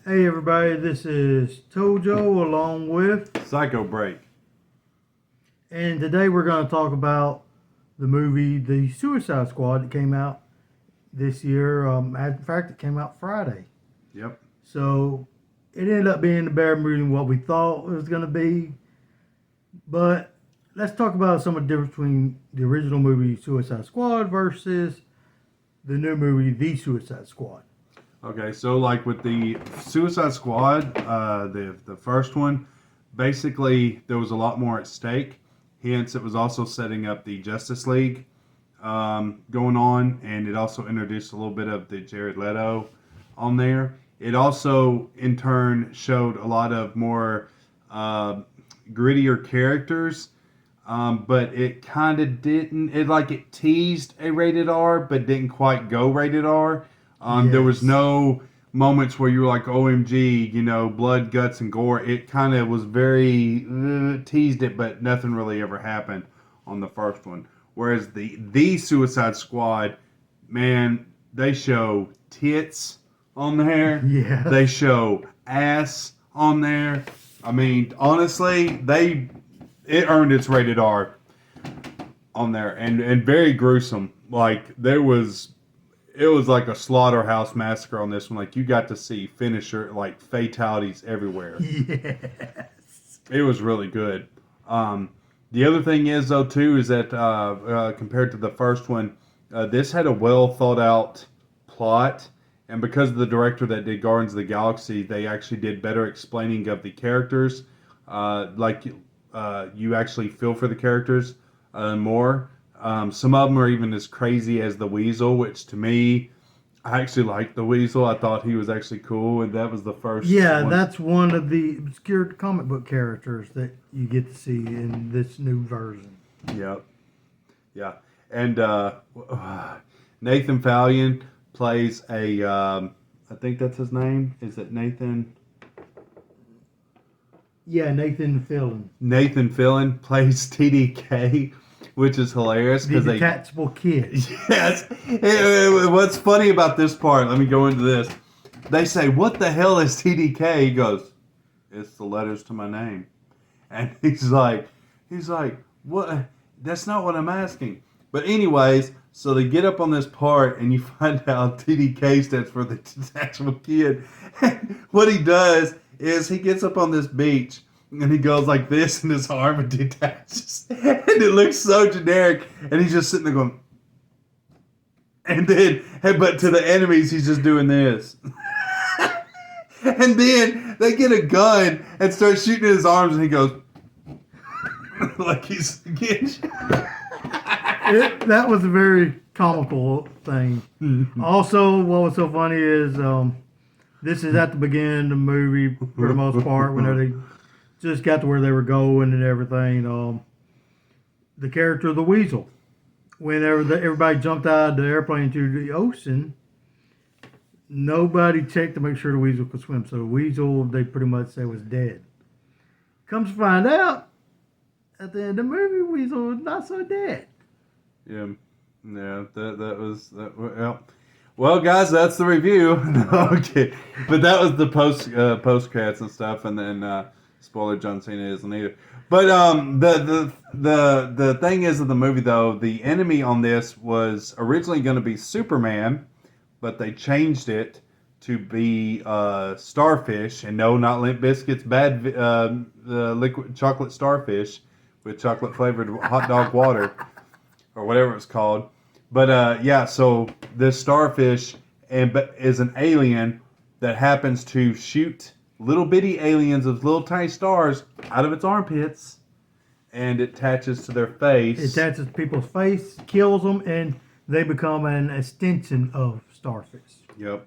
Hey everybody, this is Tojo along with, Psycho Break. and today we're going to talk about the movie The Suicide Squad that came out this year. In fact, it came out Friday. Yep. So it ended up being a better movie than what we thought it was going to be. But let's talk about some of the difference between the original movie Suicide Squad versus the new movie The Suicide Squad. Okay, so like with the Suicide Squad, the first one, basically there was a lot more at stake. Hence, it was also setting up the Justice League going on, and it also introduced a little bit of the Jared Leto on there. It also, in turn, showed a lot of more grittier characters, but it kind of didn't. It teased a rated R, but didn't quite go rated R. There was Yes. no moments where you were like, OMG, blood, guts, and gore. It kind of was very teased it, but nothing really ever happened on the first one. Whereas the Suicide Squad, man, they show tits on there. Yeah. They show ass on there. I mean, honestly, it earned its rated R on there, and very gruesome. Like it was like a slaughterhouse massacre on this one. Like you got to see finisher like fatalities everywhere. Yes. It was really good. The other thing is though too is that compared to the first one, this had a well thought out plot, and because of the director that did Guardians of the Galaxy, they actually did better explaining of the characters. You actually feel for the characters more. Some of them are even as crazy as the Weasel, which to me, I actually liked the Weasel. I thought he was actually cool, and that was the first Yeah, one. that's one of the obscure comic book characters that you get to see in this new version. Yep. Yeah. And Nathan Fillion plays I think that's his name. Is it Nathan? Yeah, Nathan Fillion, Nathan Fillion plays TDK, which is hilarious the because they. detachable kid. Yes. What's funny about this part? Let me go into this. They say, "What the hell is TDK?" He goes, "It's the letters to my name," and he's like, "What? That's not what I'm asking." But anyways, so they get up on this part, and you find out TDK stands for the detachable kid. What he does is he gets up on this beach and he goes like this, and his arm detaches, and it looks so generic. And he's just sitting there going, and then, but to the enemies, he's just doing this. And then they get a gun and start shooting at his arms, and he goes like he's getting shot. That was a very comical thing. Also, what was so funny is this is at the beginning of the movie for the most part, when they just got to where they were going and everything. The character of the Weasel, whenever everybody jumped out of the airplane into the ocean, nobody checked to make sure the Weasel could swim. So the Weasel, they pretty much say, was dead. Comes to find out, at the end of the movie, Weasel was not so dead. Yeah, that was that. Well, guys, that's the review. No, okay, but that was the post credits and stuff, and then spoiler: John Cena isn't either. But the thing is of the movie though, the enemy on this was originally going to be Superman, but they changed it to be Starfish, and no, not Limp Bizkit's bad liquid chocolate Starfish with chocolate flavored hot dog water. Or whatever it's called. But yeah, so this starfish is an alien that happens to shoot little bitty aliens of little tiny stars out of its armpits, and it attaches to their face. It attaches to people's face, kills them, and they become an extension of Starfish. Yep.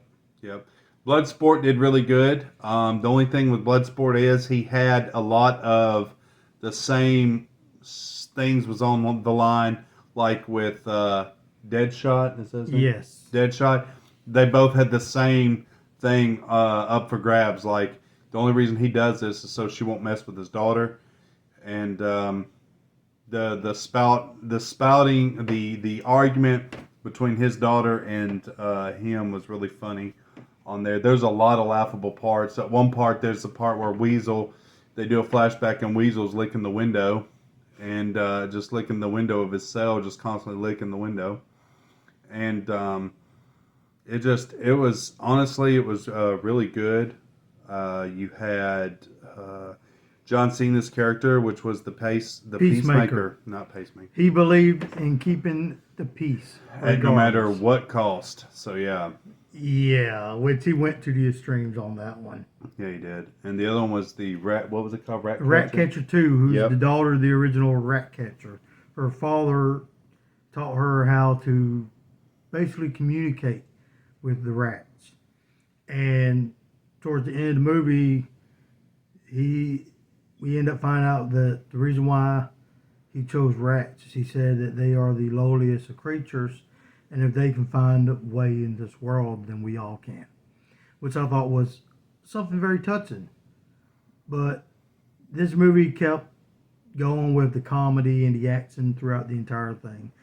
Bloodsport did really good. The only thing with Bloodsport is he had a lot of the same things was on the line. Like with Deadshot, is that his name? Yes. Deadshot. They both had the same thing up for grabs. Like the only reason he does this is so she won't mess with his daughter, and the spouting the argument between his daughter and him was really funny on there. There's a lot of laughable parts. At one part, there's the part where Weasel, they do a flashback and Weasel's licking the window and just licking the window of his cell, just constantly licking the window. And it was really good. You had John Cena's character, which was the peacemaker, not pacemaker. He believed in keeping the peace, And no matter what cost. So yeah. Yeah, which he went to the extremes on that one. Yeah, he did. And the other one was the rat. What was it called? Ratcatcher 2, who's the daughter of the original Ratcatcher. Her father taught her how to basically communicate with the rats. And towards the end of the movie, we end up finding out that the reason why he chose rats is he said that they are the lowliest of creatures, and if they can find a way in this world, then we all can. Which I thought was something very touching. But this movie kept going with the comedy and the action throughout the entire thing.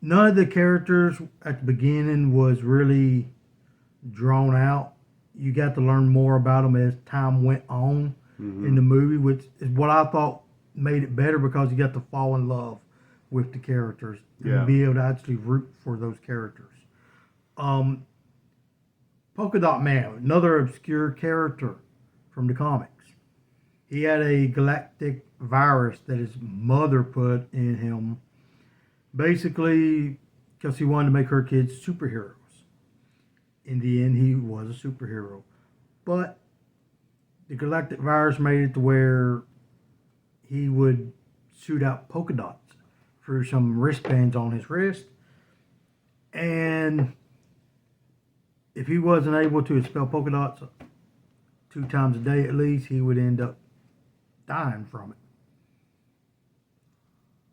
None of the characters at the beginning was really drawn out. You got to learn more about them as time went on in the movie, which is what I thought made it better, because you got to fall in love with the characters and be able to actually root for those characters. Polka Dot Man, another obscure character from the comics. He had a galactic virus that his mother put in him, basically because he wanted to make her kids superheroes. In the end, he was a superhero. But the galactic virus made it to where he would shoot out polka dots through some wristbands on his wrist. And if he wasn't able to spell polka dots 2 times a day at least, he would end up dying from it.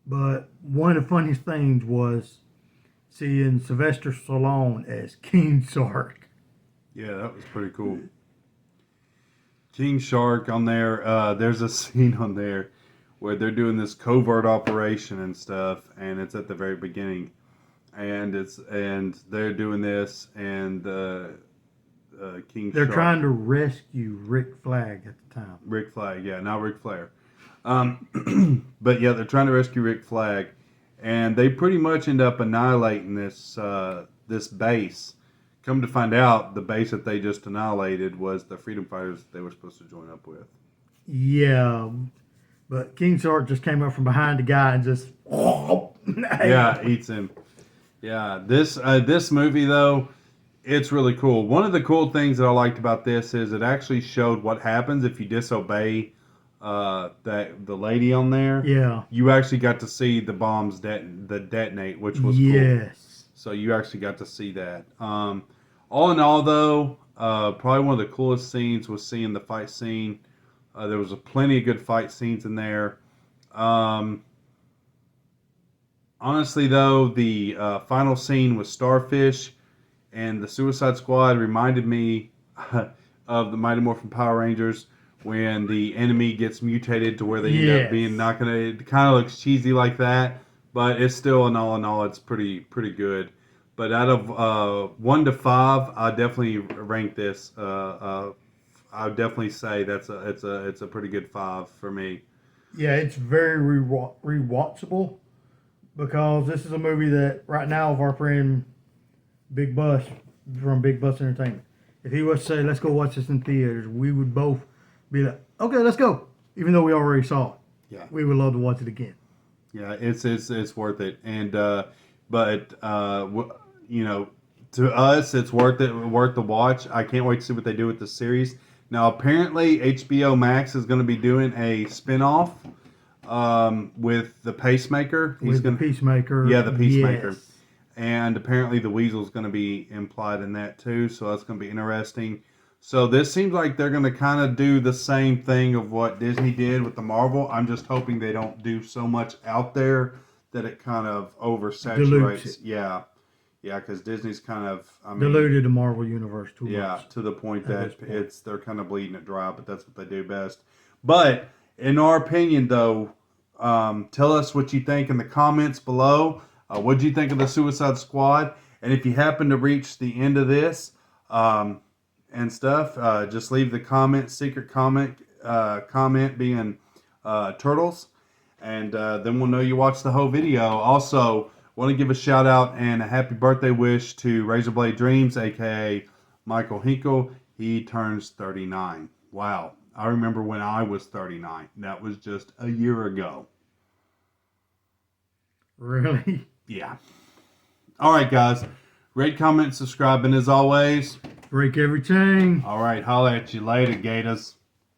But one of the funniest things was seeing Sylvester Stallone as King Shark. Yeah, that was pretty cool. King Shark on there. There's a scene on there where they're doing this covert operation and stuff, and it's at the very beginning, and they're doing this, and King They're Shark, trying to rescue Rick Flag at the time. Rick Flag, yeah, not Ric Flair. But yeah, they're trying to rescue Rick Flag, and they pretty much end up annihilating this base. Come to find out, the base that they just annihilated was the freedom fighters they were supposed to join up with. Yeah, but King Shark just came up from behind the guy and just eats him. Yeah, this movie though, it's really cool. One of the cool things that I liked about this is it actually showed what happens if you disobey the lady on there. Yeah, you actually got to see the bombs detonate, which was cool. Yes. So you actually got to see that. All in all, though, probably one of the coolest scenes was seeing the fight scene. There was plenty of good fight scenes in there. Honestly, though, the final scene with Starfish and the Suicide Squad reminded me of the Mighty Morphin Power Rangers when the enemy gets mutated to where they end up being not gonna. It kind of looks cheesy like that, but it's still, in all, it's pretty good. But out of 1 to 5, I definitely rank this. I would definitely say it's a pretty good 5 for me. Yeah, it's very rewatchable, because this is a movie that right now, if our friend Big Bus from Big Bus Entertainment, if he was to say, let's go watch this in theaters, we would both be like, okay, let's go. Even though we already saw it. Yeah. We would love to watch it again. Yeah, it's worth it. And to us, it's worth the watch. I can't wait to see what they do with the series. Now, apparently, HBO Max is going to be doing a spinoff with the Pacemaker. The Peacemaker. Yeah, the Peacemaker. Yes. And apparently the Weasel's going to be implied in that too, so that's going to be interesting. So this seems like they're going to kind of do the same thing of what Disney did with the Marvel. I'm just hoping they don't do so much out there that it kind of oversaturates. Yeah, because Disney's kind of diluted the Marvel universe too much. Yeah, to the point that they're kind of bleeding it dry, but that's what they do best. But in our opinion, though, tell us what you think in the comments below. What do you think of the Suicide Squad? And if you happen to reach the end of this, and stuff, just leave the secret comment being turtles, and then we'll know you watched the whole video. Also, want to give a shout out and a happy birthday wish to Razorblade Dreams, aka Michael Hinkle. He turns 39. Wow. I remember when I was 39. That was just a year ago. Really? Yeah. All right, guys. Rate, comment, subscribe, and as always, Break every chain. all right, holla at you later, Gators.